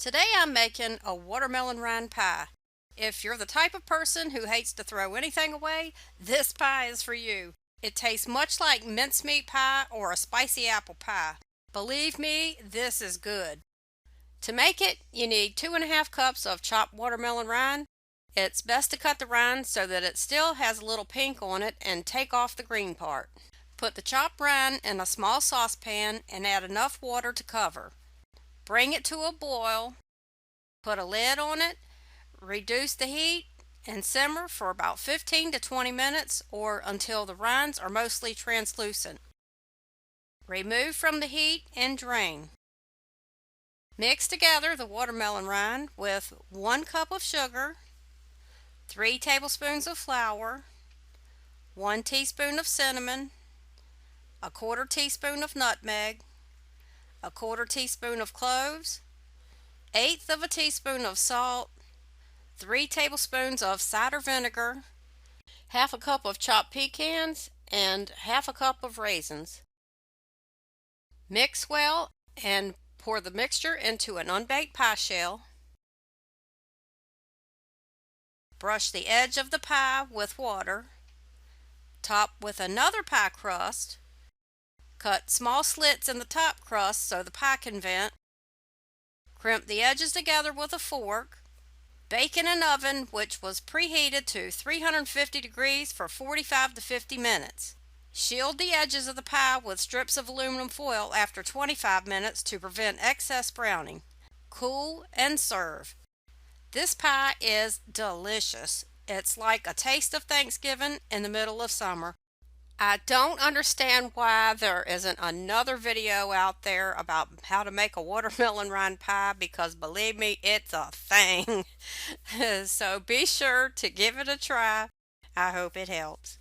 Today I'm making a watermelon rind pie. If you're the type of person who hates to throw anything away, this pie is for you. It tastes much like mincemeat pie or a spicy apple pie. Believe me, this is good. To make it, you need 2½ cups of chopped watermelon rind. It's best to cut the rind so that it still has a little pink on it and take off the green part. Put the chopped rind in a small saucepan and add enough water to cover. Bring it to a boil, put a lid on it, reduce the heat, and simmer for about 15 to 20 minutes or until the rinds are mostly translucent. Remove from the heat and drain. Mix together the watermelon rind with 1 cup of sugar, 3 tablespoons of flour, 1 teaspoon of cinnamon, 1/4 teaspoon of nutmeg, 1/4 teaspoon of cloves, 1/8 of a teaspoon of salt, 3 tablespoons of cider vinegar, 1/2 cup of chopped pecans, and 1/2 cup of raisins. Mix well and pour the mixture into an unbaked pie shell. Brush the edge of the pie with water. Top with another pie crust. Cut small slits in the top crust so the pie can vent. Crimp the edges together with a fork. Bake in an oven which was preheated to 350 degrees for 45 to 50 minutes. Shield the edges of the pie with strips of aluminum foil after 25 minutes to prevent excess browning. Cool and serve. This pie is delicious. It's like a taste of Thanksgiving in the middle of summer. I don't understand why there isn't another video out there about how to make a watermelon rind pie, because believe me, it's a thing. So be sure to give it a try. I hope it helps.